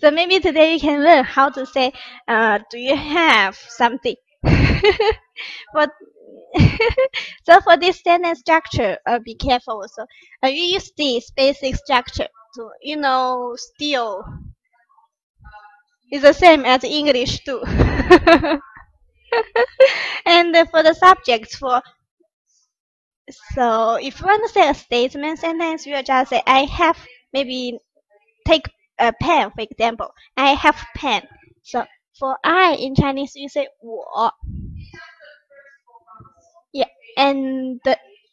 So maybe today you can learn how to say, do you have something? But so for this sentence structure, be careful also. You use this basic structure to, still is the same as English too. And for the subjects, so if you want to say a statement sentence, you will just say I have. Maybe take a pen for example. I have pen. So for I in Chinese you say 我. Yeah, and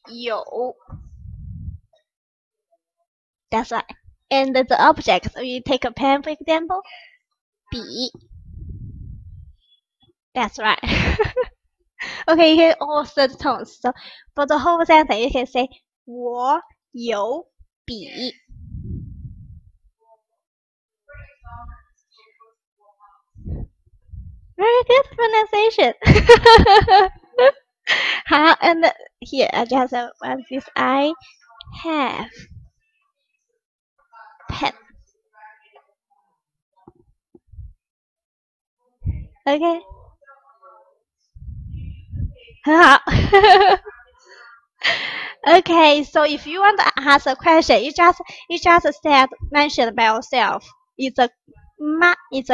有. That's right. And the object, so you take a pen for example. 笔. That's right. Okay, you can all third tones. So for the whole sentence, you can say 我有笔. Very good pronunciation. And here I just want this. I have pen. Okay. 很好. Okay, so if you want to ask a question, you just mention by yourself. It's a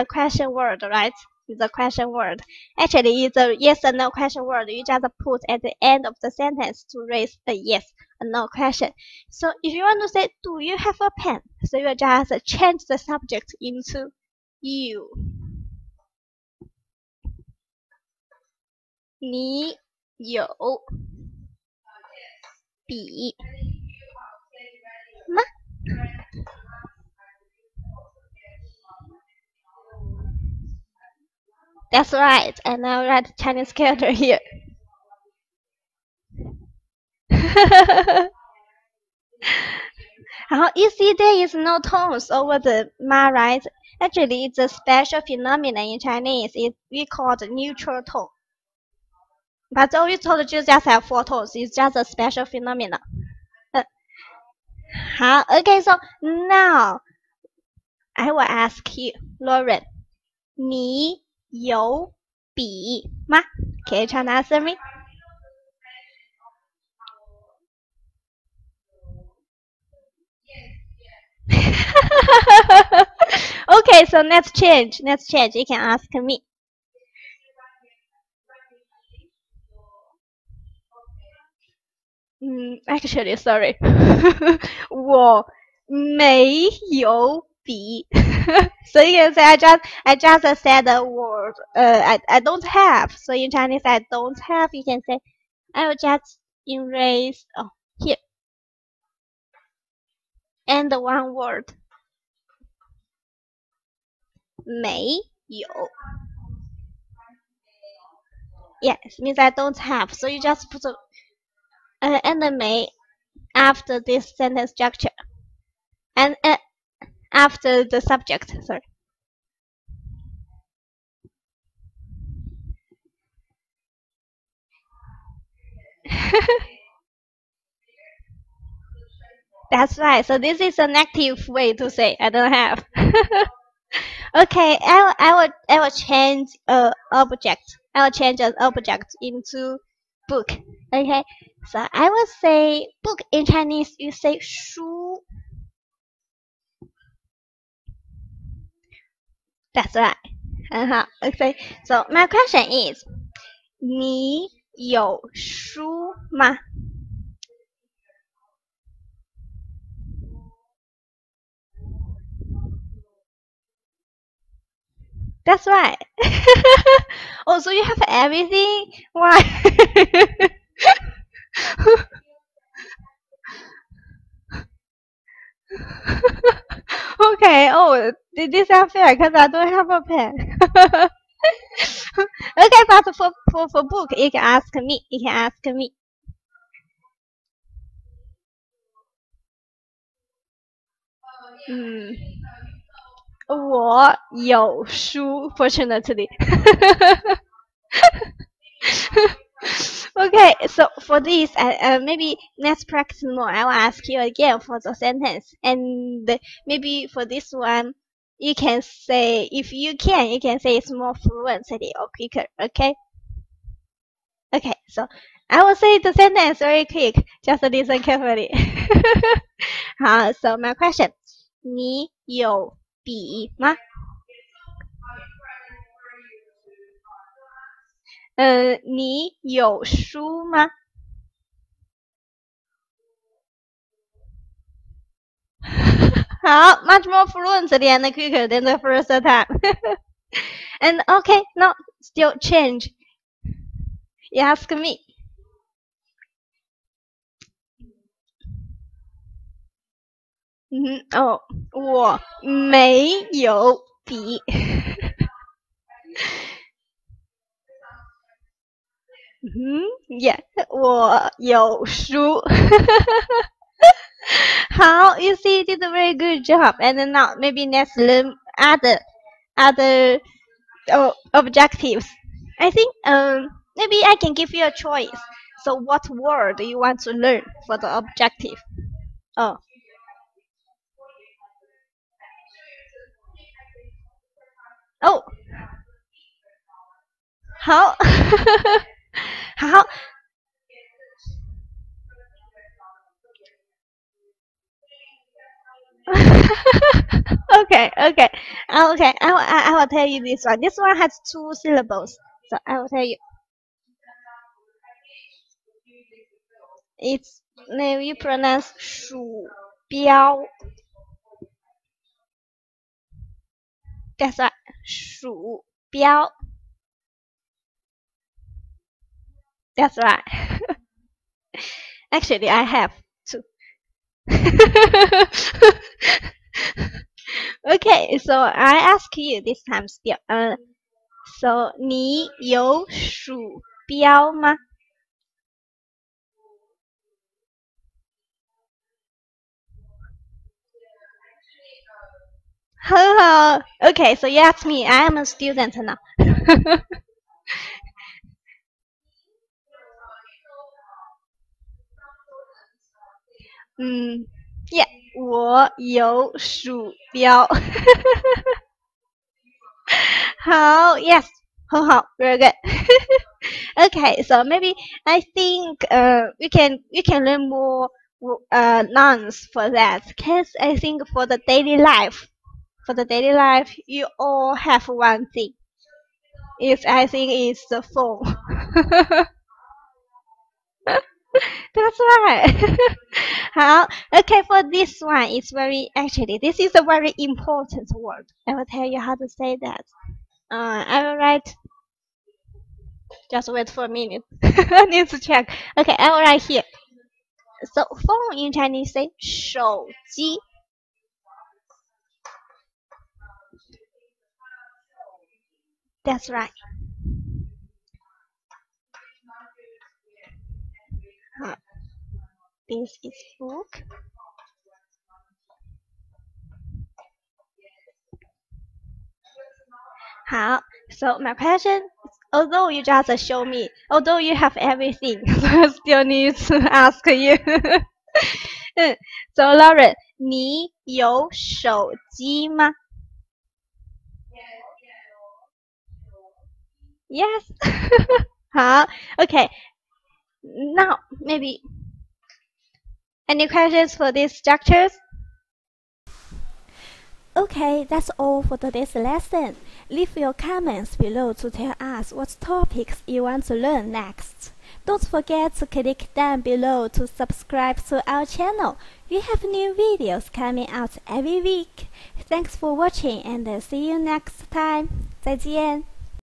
question word, right? It's a question word. Actually, it's a yes or no question word. You just put at the end of the sentence to raise a yes or no question. So if you want to say, do you have a pen? So you just change the subject into you. 你有笔吗? That's right. And I'll write Chinese character here. You see there is no tones over the ma, right? Actually, it's a special phenomenon in Chinese. We call it neutral tone. But the only tone just have 4 tones. It's just a special phenomenon. Okay, so now I will ask you, Lauren, 你有笔吗? Can you try to answer me? Okay, so let's change. You can ask me. Actually, sorry. 我没有笔. So you can say I just said the word. I don't have. So in Chinese, I don't have. You can say I will just erase. Oh, here. And one word. 没有. Yes, means I don't have. So you just put and the 没 after this sentence structure. And after the subject, sorry. That's right. So this is an active way to say I don't have. Okay, I will change object. I will change an object into book. Okay, so I will say book in Chinese. You say 书. That's right. Okay, so my question is, 你有书吗? That's right. Oh, so you have everything? Why? Okay. Oh, this is unfair because I don't have a pen. Okay, but for book, you can ask me. You can ask me. Hmm. 我有书 fortunately. Okay, so for this, maybe let's practice more. I will ask you again for the sentence, and maybe for this one, you can say, if you can say it's more fluently or quicker, okay? Okay, so I will say the sentence very quick. Just listen carefully. 好, so my question. 你有笔吗? 你有书吗? 好, much more fluently and quicker than the first time. And okay, now still change. You ask me. 我没有笔。Yeah, 我有书。好, you see, you did a very good job. And then now maybe let's learn other objectives. I think maybe I can give you a choice. So what word do you want to learn for the objective? Oh. 好。好。Okay. I will tell you this one. This one has 2 syllables, so I will tell you. It's maybe you pronounce 鼠标. That's right. 鼠标. That's right. Actually, I have 2. Okay, so I ask you this time still. So 你有鼠标吗? Okay, so you ask me. I am a student now. Yeah, 我有鼠标。好, yes. 很好, very good. Okay, so maybe I think we can learn more nouns for that. Cause I think for the daily life, you all have one thing. I think it's the phone. That's right. How? Okay, for this one, this is a very important word. I will tell you how to say that. I will write. Just wait for a minute. I need to check. Okay, I will write here. So phone in Chinese say 手机. That's right. This is book. So my question, although you just show me, although you have everything, I still need to ask you. So Lauren, 你有手机吗? Yes. Okay. Now maybe any questions for these structures? Okay, that's all for today's lesson. Leave your comments below to tell us what topics you want to learn next. Don't forget to click down below to subscribe to our channel. We have new videos coming out every week. Thanks for watching and see you next time. 再见。